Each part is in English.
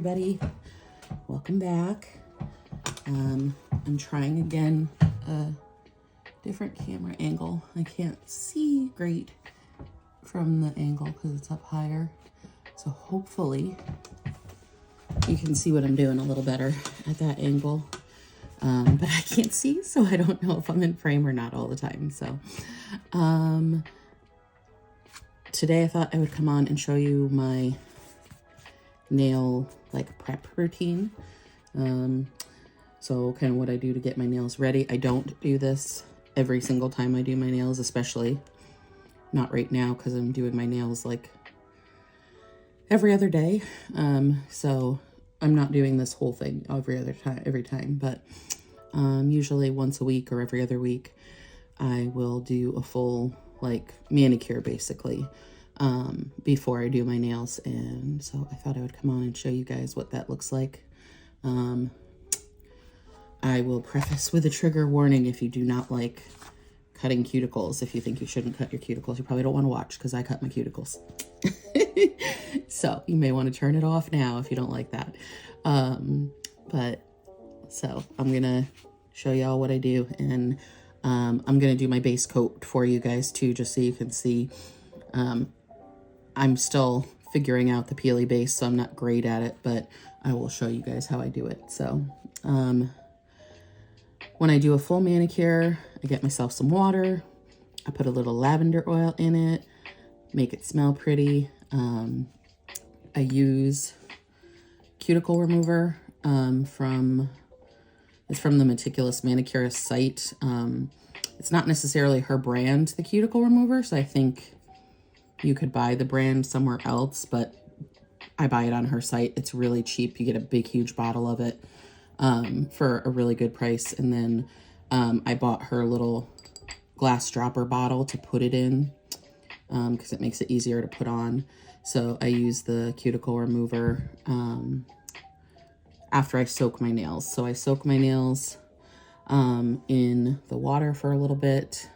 everybody. Welcome back. I'm trying again a different camera angle. I can't see great from the angle because it's up higher. So hopefully you can see what I'm doing a little better at that angle. But I can't see, so I don't know if I'm in frame or not all the time. So today I thought I would come on and show you my nail prep routine. So kind of what I do to get my nails ready. I don't do this every single time I do my nails, especially not right now because I'm doing my nails like every other day. So I'm not doing this whole thing every time, but usually once a week or every other week I will do a full manicure basically before I do my nails. And so I thought I would come on and show you guys what that looks like. I will preface with a trigger warning if you do not like cutting cuticles. If you think you shouldn't cut your cuticles, you probably don't want to watch because I cut my cuticles. So you may want to turn it off now if you don't like that. So I'm gonna show y'all what I do, and I'm gonna do my base coat for you guys too, just so you can see. I'm still figuring out the peely base, so I'm not great at it, but I will show you guys how I do it. So when I do a full manicure, I get myself some water. I put a little lavender oil in it, make it smell pretty. I use cuticle remover from the Meticulous manicurist site. It's not necessarily her brand, the cuticle remover, so I think you could buy the brand somewhere else, but I buy it on her site. It's really cheap. You get a big, huge bottle of it for a really good price. And then I bought her little glass dropper bottle to put it in because it makes it easier to put on. So I use the cuticle remover after I soak my nails. So I soak my nails in the water for a little bit.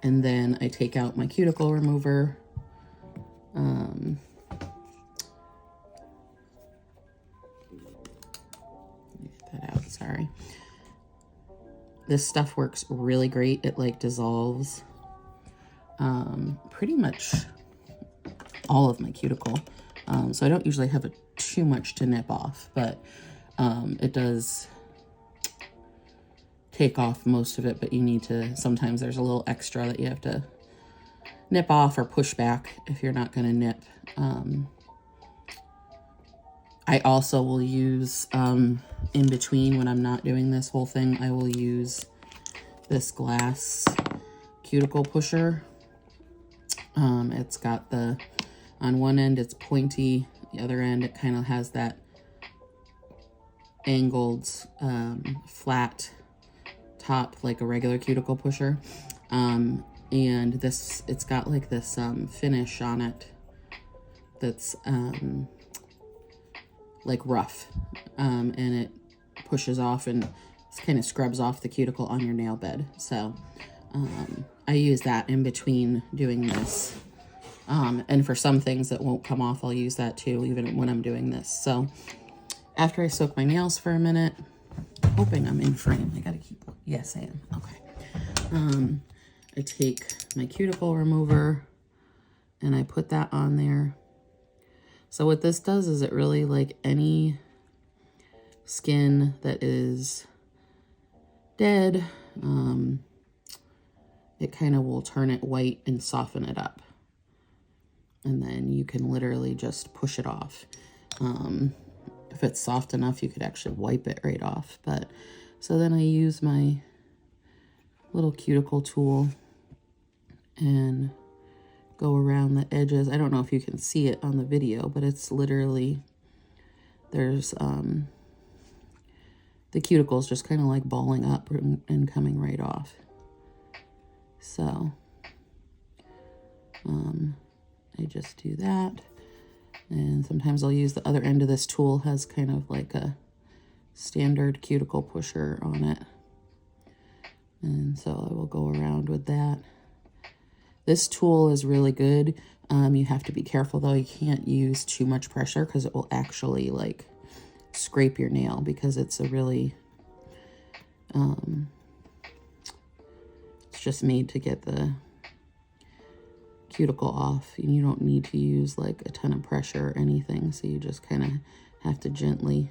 And then I take out my cuticle remover. Get that out, sorry. This stuff works really great. It dissolves pretty much all of my cuticle. So I don't usually have too much to nip off, but it does take off most of it, but you need to, sometimes there's a little extra that you have to nip off or push back if you're not going to nip. I also will use, in between when I'm not doing this whole thing, I will use this glass cuticle pusher. It's got on one end it's pointy, the other end it kind of has that angled, flat top like a regular cuticle pusher. And it's got this finish on it that's rough, and it pushes off and kind of scrubs off the cuticle on your nail bed. So I use that in between doing this, and for some things that won't come off, I'll use that too even when I'm doing this. So after I soak my nails for a minute, hoping I'm in frame. I gotta keep, yes I am, okay. I take my cuticle remover and I put that on there. So what this does is it really, any skin that is dead, it kind of will turn it white and soften it up. And then you can literally just push it off. If it's soft enough, you could actually wipe it right off. But so then I use my little cuticle tool and go around the edges. I don't know if you can see it on the video, but it's literally, there's the cuticles just kind of balling up and coming right off. So I just do that. And sometimes I'll use the other end of this tool, has kind of a standard cuticle pusher on it. And so I will go around with that. This tool is really good. You have to be careful though. You can't use too much pressure because it will actually like scrape your nail, because it's a really, it's just made to get the cuticle off. And you don't need to use like a ton of pressure or anything. So you just kind of have to gently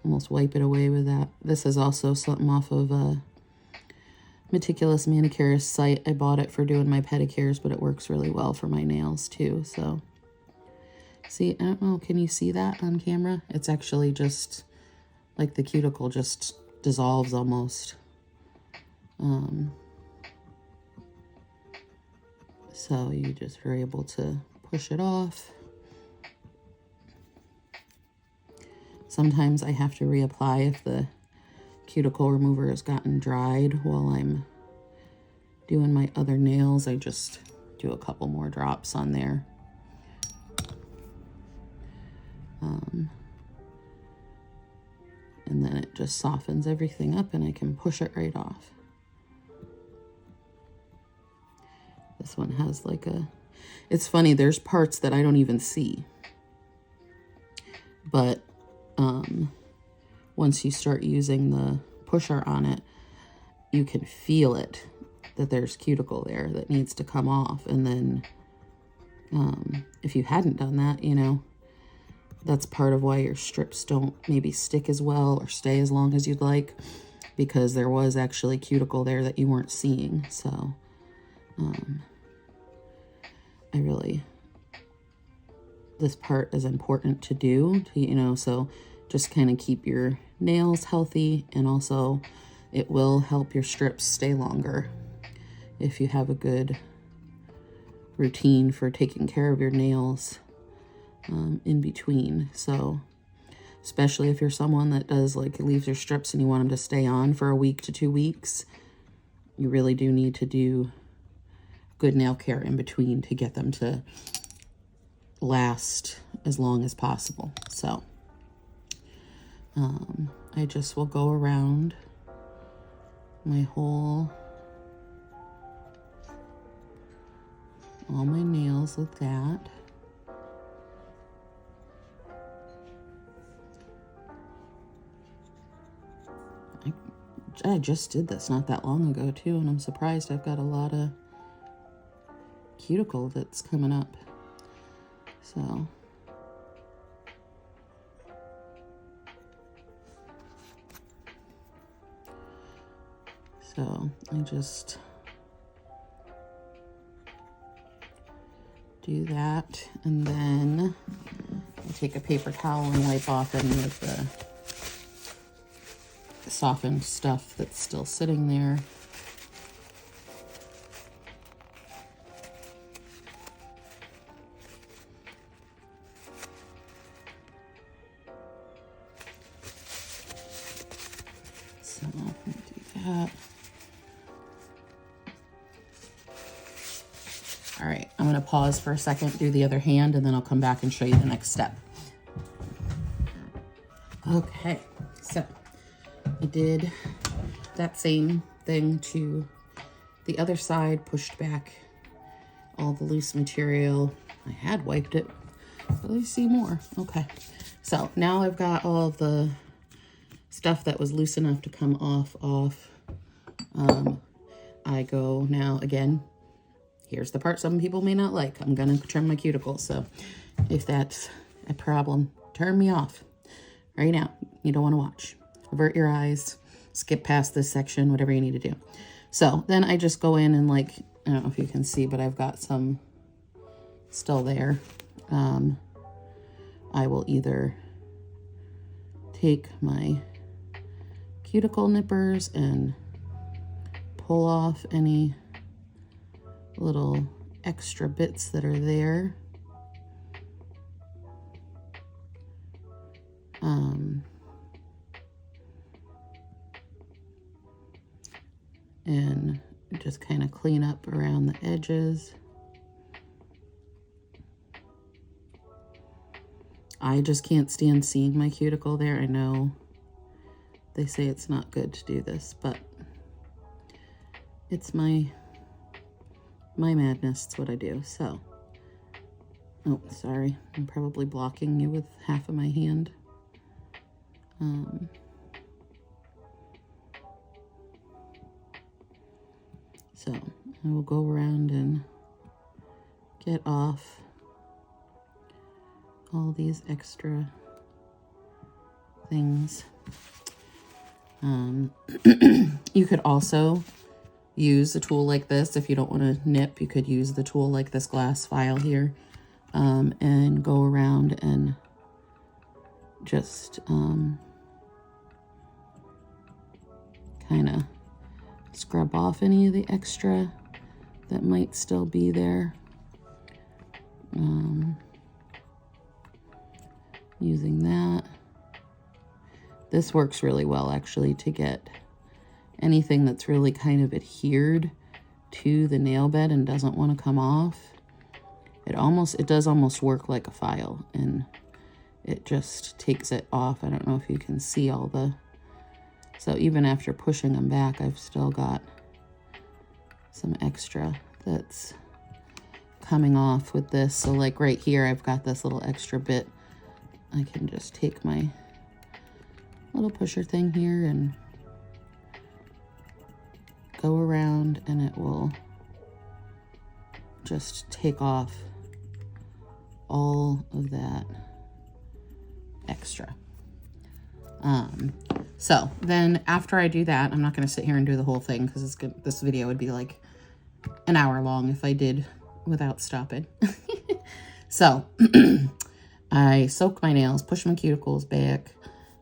almost wipe it away with that. This is also something off of a Meticulous manicurist site. I bought it for doing my pedicures, but it works really well for my nails too. So see, I don't know, can you see that on camera? It's actually just like the cuticle just dissolves almost. So you just are able to push it off. Sometimes I have to reapply if the cuticle remover has gotten dried while I'm doing my other nails. I just do a couple more drops on there. And then it just softens everything up and I can push it right off. This one has like a, it's funny, there's parts that I don't even see. But once you start using the pusher on it, you can feel it, that there's cuticle there that needs to come off. And then if you hadn't done that, you know, that's part of why your strips don't maybe stick as well or stay as long as you'd like, because there was actually cuticle there that you weren't seeing. So I really, this part is important to do, you know, so just kind of keep your nails healthy, and also it will help your strips stay longer if you have a good routine for taking care of your nails in between. So especially if you're someone that does like leaves your strips and you want them to stay on for a week to 2 weeks, you really do need to do good nail care in between to get them to last as long as possible. So I just will go around my whole, all my nails with that. I just did this not that long ago too, and I'm surprised I've got a lot of cuticle that's coming up. So I just do that, and then I take a paper towel and wipe off any of the softened stuff that's still sitting there. So I'm gonna do that. All right, I'm gonna pause for a second, do the other hand, and then I'll come back and show you the next step. Okay, so I did that same thing to the other side, pushed back all the loose material. I had wiped it, but I see more. Okay, so now I've got all of the stuff that was loose enough to come off. I go now, again, here's the part some people may not like. I'm gonna trim my cuticles, so if that's a problem, turn me off right now. You don't wanna watch. Avert your eyes, skip past this section, whatever you need to do. So then I just go in and like, I don't know if you can see, but I've got some still there. I will either take my cuticle nippers and pull off any little extra bits that are there. And just kind of clean up around the edges. I just can't stand seeing my cuticle there. I know they say it's not good to do this, but it's my my madness. It's what I do. So, oh, sorry. I'm probably blocking you with half of my hand. So I will go around and get off all these extra things. You could also use a tool like this. If you don't want to nip, you could use the tool like this glass file here, and go around and just kind of scrub off any of the extra that might still be there. Using that. This works really well actually to get anything that's really kind of adhered to the nail bed and doesn't want to come off. It does almost work like a file, and it just takes it off. I don't know if you can see all the, so even after pushing them back, I've still got some extra that's coming off with this. So like right here, I've got this little extra bit. I can just take my little pusher thing here and go around, and it will just take off all of that extra. So then after I do that, I'm not going to sit here and do the whole thing because this video would be like an hour long if I did without stopping. So I soak my nails, push my cuticles back,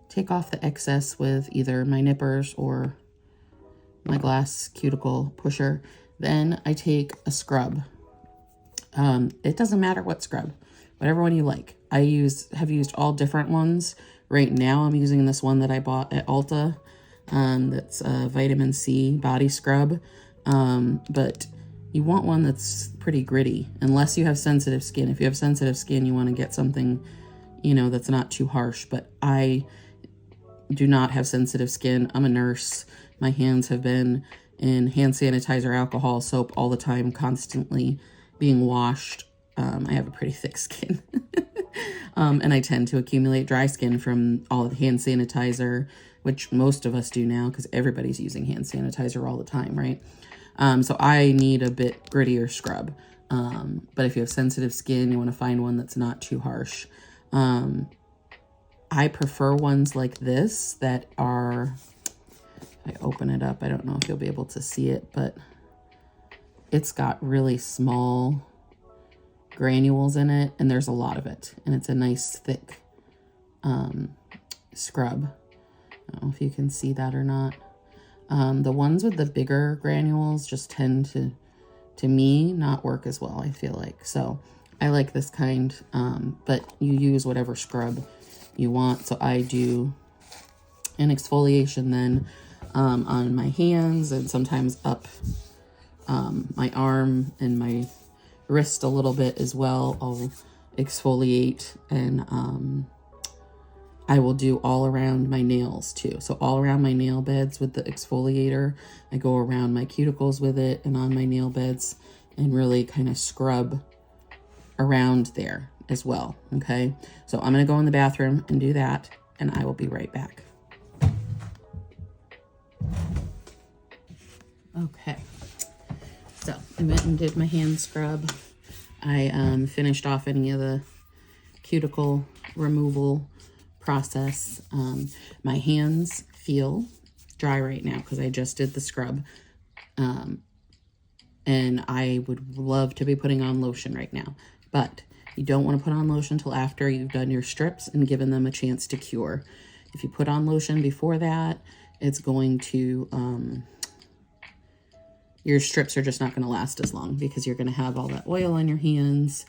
take off the excess with either my nippers or my glass cuticle pusher. Then I take a scrub. It doesn't matter what scrub, whatever one you like. I have used all different ones. Right now I'm using this one that I bought at Ulta. That's a vitamin C body scrub. But you want one that's pretty gritty, unless you have sensitive skin. If you have sensitive skin, you want to get something, that's not too harsh. But I do not have sensitive skin. I'm a nurse. My hands have been in hand sanitizer, alcohol, soap all the time, constantly being washed. I have a pretty thick skin. And I tend to accumulate dry skin from all the hand sanitizer, which most of us do now because everybody's using hand sanitizer all the time, right? So I need a bit grittier scrub. But if you have sensitive skin, you want to find one that's not too harsh. I prefer ones like this that are, if I open it up, I don't know if you'll be able to see it, but it's got really small granules in it, and there's a lot of it, and it's a nice thick scrub. I don't know if you can see that or not. The ones with the bigger granules just tend to me not work as well, I feel like. So I like this kind, but you use whatever scrub you want. So I do an exfoliation then on my hands, and sometimes up my arm and my wrist a little bit as well. I'll exfoliate, and I will do all around my nails too. So all around my nail beds with the exfoliator. I go around my cuticles with it and on my nail beds and really kind of scrub around there as well. Okay, so I'm going to go in the bathroom and do that, and I will be right back. Okay, so I went and did my hand scrub. I finished off any of the cuticle removal process. My hands feel dry right now because I just did the scrub. And I would love to be putting on lotion right now, but you don't want to put on lotion until after you've done your strips and given them a chance to cure. If you put on lotion before that, it's going to, your strips are just not going to last as long because you're going to have all that oil on your hands.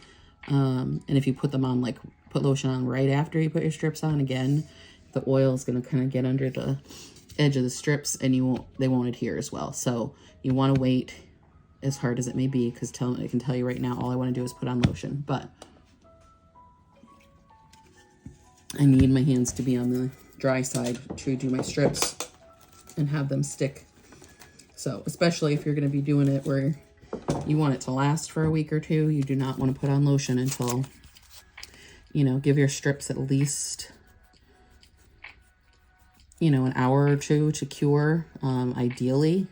And if you put them on, like put lotion on right after you put your strips on, again, the oil is going to kind of get under the edge of the strips, and they won't adhere as well. So you want to wait, as hard as it may be, because I can tell you right now, all I want to do is put on lotion. But I need my hands to be on the dry side to do my strips and have them stick. So especially if you're going to be doing it where You want it to last for a week or two. You do not want to put on lotion until, you know, give your strips at least, you know, an hour or two to cure. Ideally,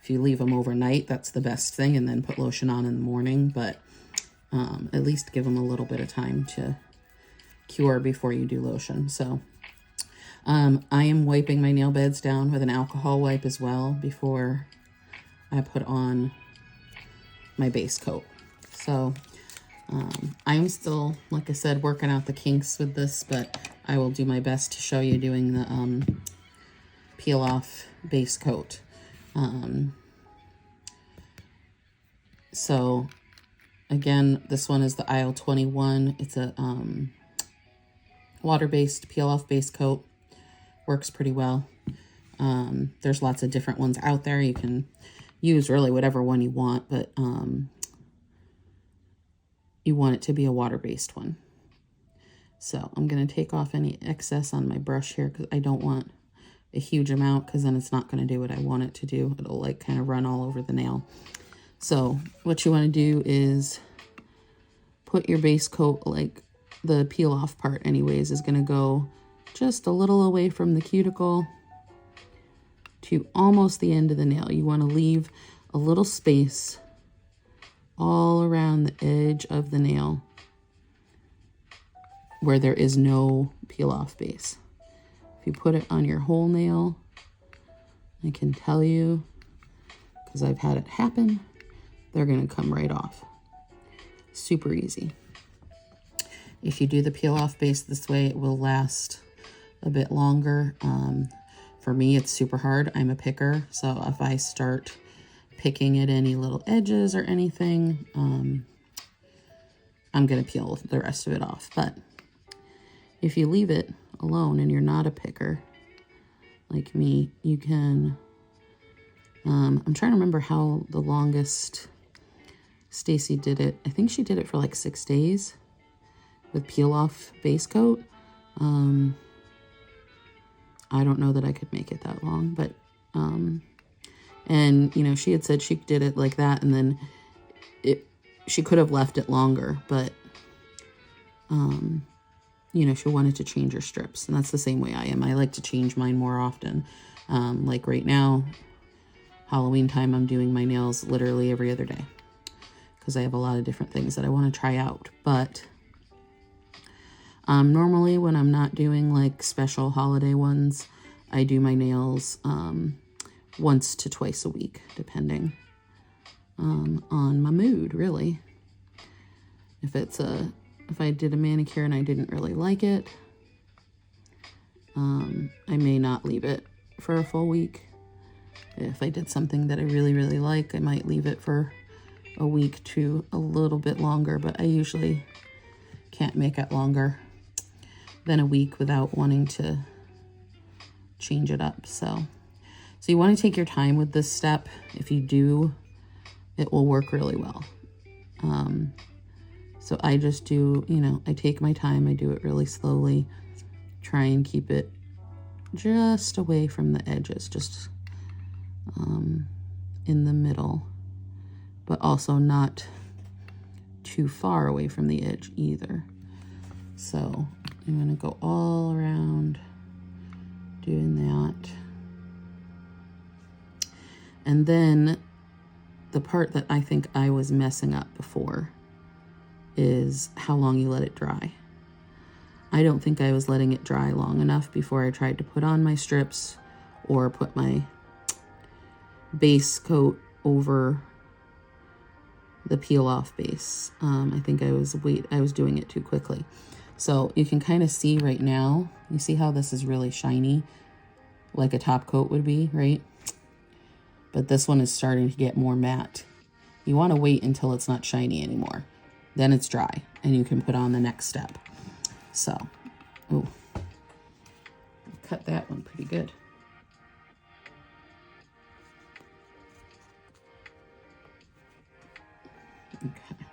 if you leave them overnight, that's the best thing, and then put lotion on in the morning. But at least give them a little bit of time to cure before you do lotion. So I am wiping my nail beds down with an alcohol wipe as well before I put on my base coat. So I'm still, like I said, working out the kinks with this, but I will do my best to show you doing the peel off base coat. So again, this one is the aisle 21. It's a water-based peel-off base coat. Works pretty well. There's lots of different ones out there. You can use really whatever one you want, but you want it to be a water-based one. So I'm going to take off any excess on my brush here because I don't want a huge amount, because then it's not going to do what I want it to do. It'll like kind of run all over the nail. So what you want to do is put your base coat, like the peel off part anyways, is going to go just a little away from the cuticle to almost the end of the nail. You want to leave a little space all around the edge of the nail where there is no peel off base. If you put it on your whole nail, I can tell you, because I've had it happen, they're going to come right off. Super easy. If you do the peel off base this way, it will last a bit longer. For me, it's super hard. I'm a picker, so if I start picking at any little edges or anything, I'm going to peel the rest of it off. But if you leave it alone and you're not a picker like me, you can, I'm trying to remember how the longest Stacy did it. I think she did it for like 6 days with peel off base coat. I don't know that I could make it that long, but, and you know, she had said she did it like that, and then she could have left it longer, but, you know, she wanted to change her strips, and that's the same way I am. I like to change mine more often. Like right now, Halloween time, I'm doing my nails literally every other day because I have a lot of different things that I want to try out. But normally when I'm not doing like special holiday ones, I do my nails once to twice a week, depending on my mood, really. If I did a manicure and I didn't really like it, I may not leave it for a full week. If I did something that I really, really like, I might leave it for a week to a little bit longer, but I usually can't make it longer than a week without wanting to change it up. So you want to take your time with this step. If you do, it will work really well. So I just do, you know, I take my time, I do it really slowly, try and keep it just away from the edges, just in the middle, but also not too far away from the edge either. So I'm going to go all around doing that. And then the part that I think I was messing up before is how long you let it dry. I don't think I was letting it dry long enough before I tried to put on my strips or put my base coat over the peel off base. I think I was doing it too quickly. So you can kind of see right now, you see how this is really shiny, like a top coat would be, right? But this one is starting to get more matte. You want to wait until it's not shiny anymore. Then it's dry and you can put on the next step. So, oh, cut that one pretty good. Okay.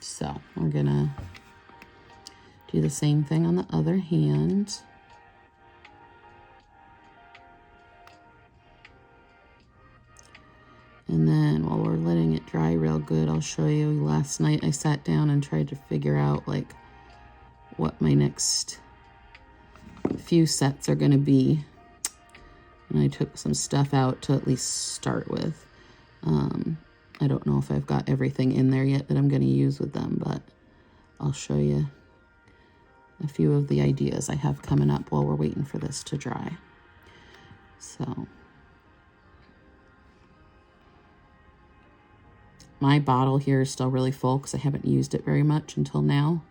So we're gonna do the same thing on the other hand. And then while we're letting it dry real good, I'll show you. Last night I sat down and tried to figure out like what my next few sets are going to be. And I took some stuff out to at least start with. I don't know if I've got everything in there yet that I'm going to use with them, but I'll show you a few of the ideas I have coming up while we're waiting for this to dry. So my bottle here is still really full because I haven't used it very much until now.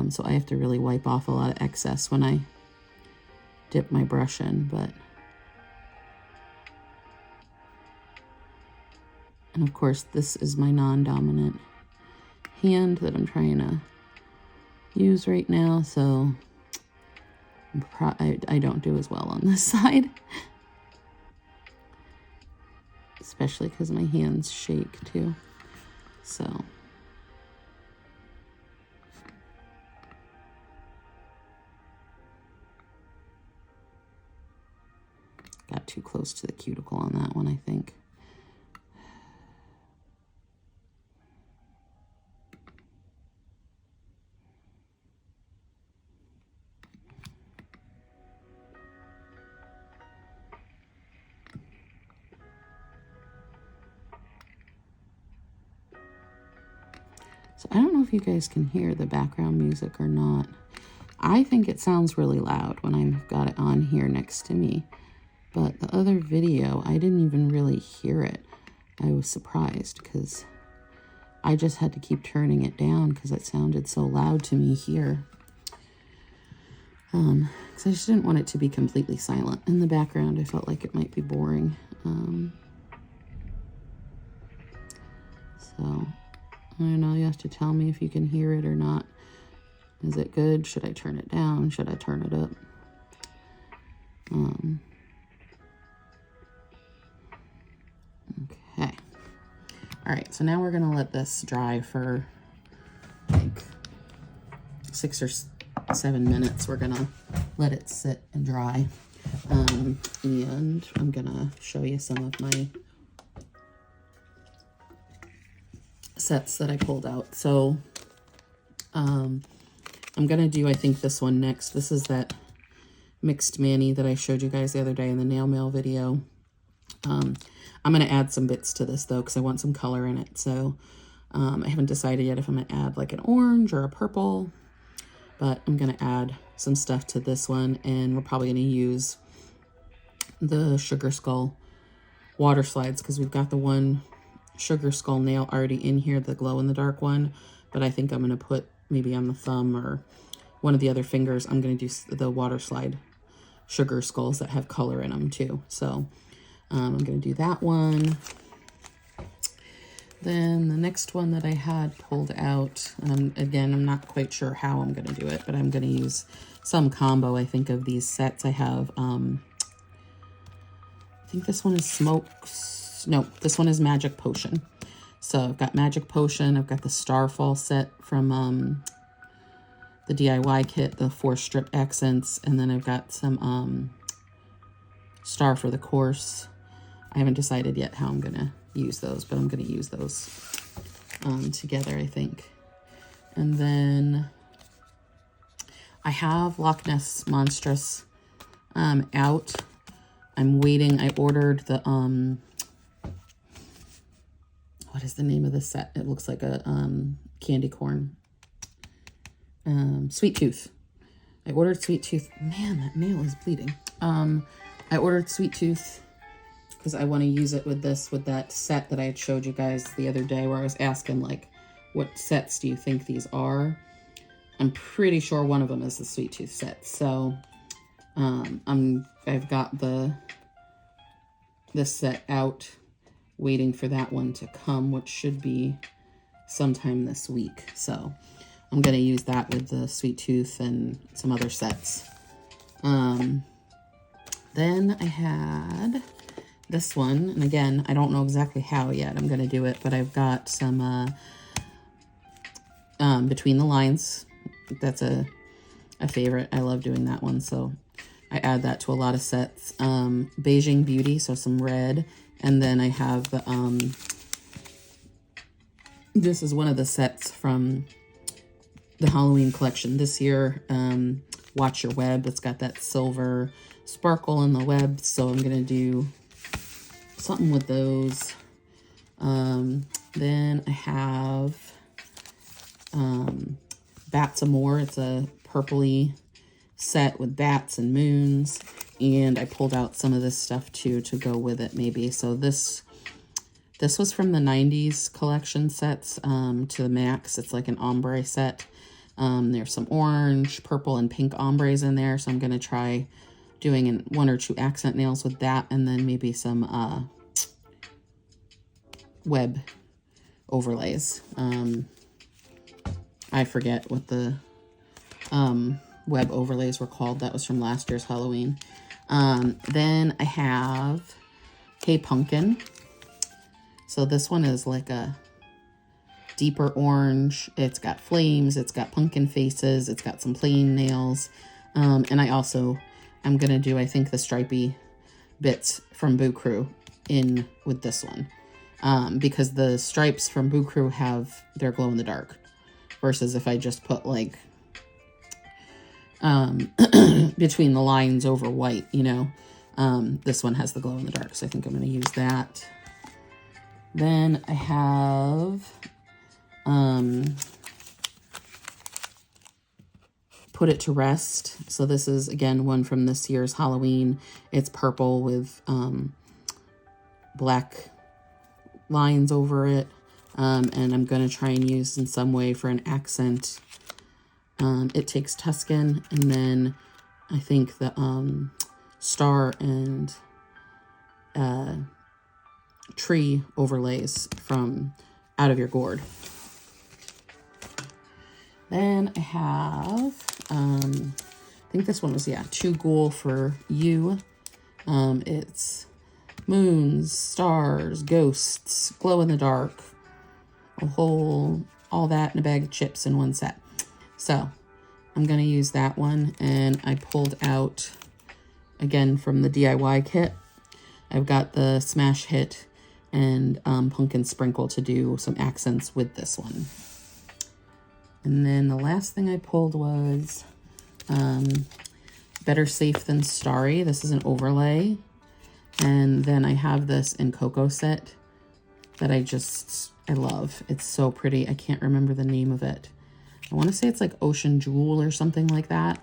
So I have to really wipe off a lot of excess when I dip my brush in, but and of course this is my non-dominant hand that I'm trying to use right now, so I don't do as well on this side, especially because my hands shake too. So got too close to the cuticle on that one, I think. So I don't know if you guys can hear the background music or not. I think it sounds really loud when I've got it on here next to me. But the other video, I didn't even really hear it. I was surprised because I just had to keep turning it down because it sounded so loud to me here. Because I just didn't want it to be completely silent. In the background, I felt like it might be boring. So I don't know, you have to tell me if you can hear it or not. Is it good? Should I turn it down? Should I turn it up? Okay. All right, so now we're gonna let this dry for like 6 or 7 minutes. We're gonna let it sit and dry. And I'm gonna show you some of my sets that I pulled out. So I'm gonna do, I think, this one next. This is that mixed mani that I showed you guys the other day in the nail mail video. I'm gonna add some bits to this though because I want some color in it. So I haven't decided yet if I'm gonna add like an orange or a purple, but I'm gonna add some stuff to this one, and we're probably gonna use the Sugar Skull water slides because we've got the one Sugar Skull nail already in here, the glow in the dark one, but I think I'm gonna put maybe on the thumb or one of the other fingers, I'm gonna do the water slide Sugar Skulls that have color in them too. So I'm gonna do that one. Then the next one that I had pulled out, again, I'm not quite sure how I'm gonna do it, but I'm gonna use some combo, I think, of these sets. I have, I think this one is no, this one is Magic Potion. So I've got Magic Potion, I've got the Starfall set from the DIY kit, the 4 strip accents, and then I've got some Star for the Course. I haven't decided yet how I'm gonna use those, but I'm gonna use those together, I think. And then I have Loch Ness Monstrous out. I'm waiting. I ordered the what is the name of the set? It looks like a candy corn. Sweet Tooth. I ordered Sweet Tooth. Man, that nail is bleeding. I ordered Sweet Tooth because I want to use it with that set that I had showed you guys the other day where I was asking, like, what sets do you think these are? I'm pretty sure one of them is the Sweet Tooth set. So I've got this set out, waiting for that one to come, which should be sometime this week. So I'm going to use that with the Sweet Tooth and some other sets. Then I had this one, and again, I don't know exactly how yet I'm going to do it, but I've got some Between the Lines. That's a favorite. I love doing that one. So I add that to a lot of sets. Beijing Beauty, so some red. And then I have the, this is one of the sets from the Halloween collection this year. Watch Your Web. It's got that silver sparkle in the web. So I'm going to do something with those. Then I have Bats Amore. It's a purpley set with bats and moons, and I pulled out some of this stuff too to go with it maybe. So this was from the 90s collection sets to the max. It's like an ombre set. There's some orange, purple, and pink ombres in there, so I'm going to try doing one or two accent nails with that, and then maybe some web overlays. I forget what the web overlays were called. That was from last year's Halloween. Then I have Hey Pumpkin. So this one is like a deeper orange. It's got flames. It's got pumpkin faces. It's got some plain nails. And I'm going to do, I think, the stripy bits from Boo Crew in with this one. Because the stripes from Boo Crew have their glow in the dark. Versus if I just put like between the lines over white, you know. This one has the glow in the dark, so I think I'm going to use that. Then I have Put It to Rest. So this is, again, one from this year's Halloween. It's purple with black lines over it. And I'm going to try and use in some way for an accent. It takes Tuscan, and then I think the star and tree overlays from Out of Your Gourd. Then I have, I think this one was, Too Ghoul for You. It's moons, stars, ghosts, glow in the dark, all that in a bag of chips in one set. So I'm going to use that one, and I pulled out, again, from the DIY kit. I've got the Smash Hit and Pumpkin Sprinkle to do some accents with this one. And then the last thing I pulled was Better Safe Than Starry. This is an overlay. And then I have this in Cocoa set that I love. It's so pretty. I can't remember the name of it. I want to say it's like Ocean Jewel or something like that.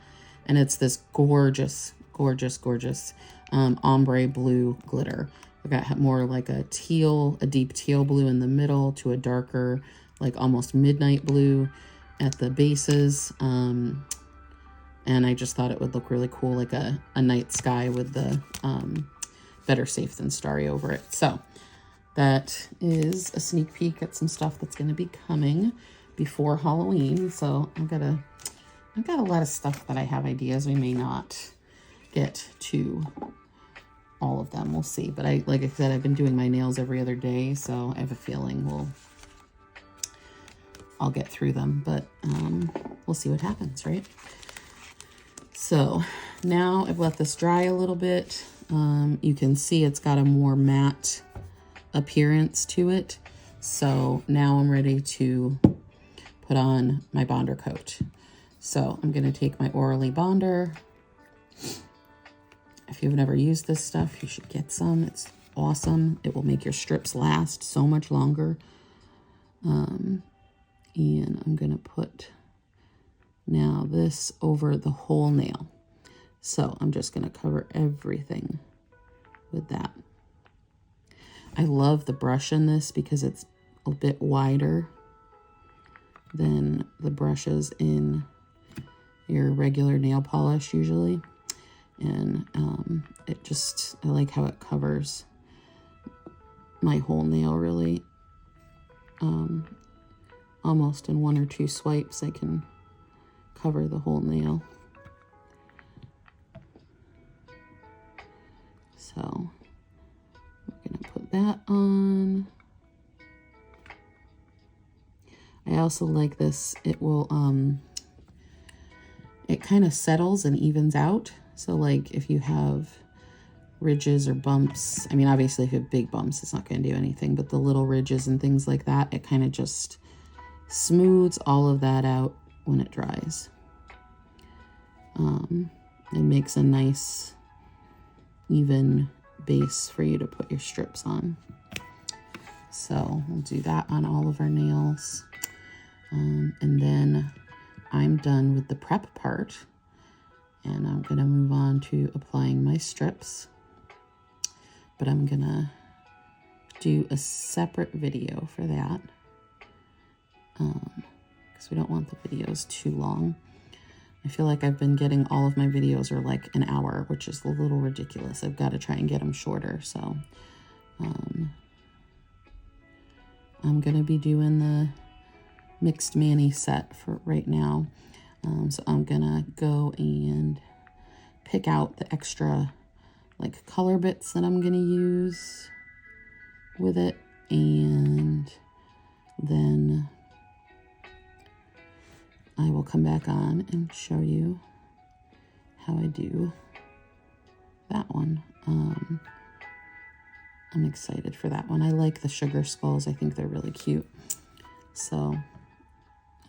And it's this gorgeous, gorgeous, gorgeous ombre blue glitter. I got more like a deep teal blue in the middle to a darker, like almost midnight blue at the bases. And I just thought it would look really cool, like a night sky with the Better Safe Than Starry over it. So that is a sneak peek at some stuff that's going to be coming before Halloween. So I've got a lot of stuff that I have ideas. We may not get to all of them. We'll see. But like I said, I've been doing my nails every other day, so I have a feeling I'll get through them. But we'll see what happens, right? So now I've let this dry a little bit. You can see it's got a more matte appearance to it. So now I'm ready to put on my bonder coat. So I'm going to take my Orally Bonder. If you've never used this stuff, you should get some. It's awesome. It will make your strips last so much longer. And I'm going to put now this over the whole nail. So I'm just going to cover everything with that. I love the brush in this because it's a bit wider than the brushes in your regular nail polish usually. And I like how it covers my whole nail really. Almost in one or two swipes, I can cover the whole nail. So we're going to put that on. I also like this. It will, it kind of settles and evens out. So like if you have ridges or bumps, I mean, obviously if you have big bumps, it's not going to do anything, but the little ridges and things like that, it kind of just smooths all of that out when it dries. It makes a nice even base for you to put your strips on. So we'll do that on all of our nails. And then I'm done with the prep part, and I'm gonna move on to applying my strips, but I'm gonna do a separate video for that because we don't want the videos too long. I feel like I've been getting all of my videos are like an hour, which is a little ridiculous. I've got to try and get them shorter. So I'm going to be doing the mixed mani set for right now. So I'm going to go and pick out the extra like color bits that I'm going to use with it. And then I will come back on and show you how I do that one. I'm excited for that one. I like the sugar skulls. I think they're really cute. So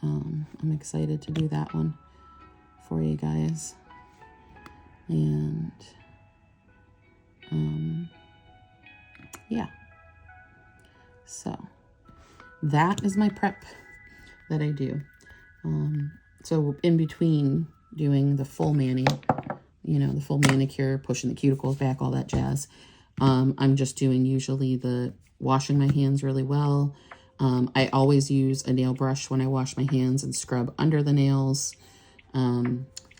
I'm excited to do that one for you guys. And yeah. So that is my prep that I do. So in between doing the full mani, you know, the full manicure, pushing the cuticles back, all that jazz, I'm just doing usually the washing my hands really well. I always use a nail brush when I wash my hands and scrub under the nails,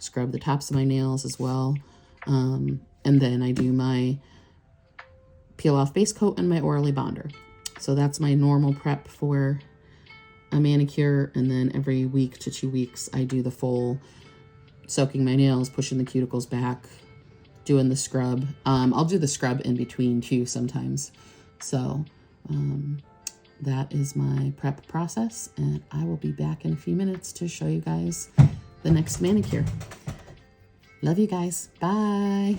scrub the tops of my nails as well. And then I do my peel off base coat and my Orally Bonder. So that's my normal prep for a manicure. And then every week to 2 weeks, I do the full soaking my nails, pushing the cuticles back, doing the scrub. I'll do the scrub in between too sometimes. So that is my prep process, and I will be back in a few minutes to show you guys the next manicure. Love you guys. Bye.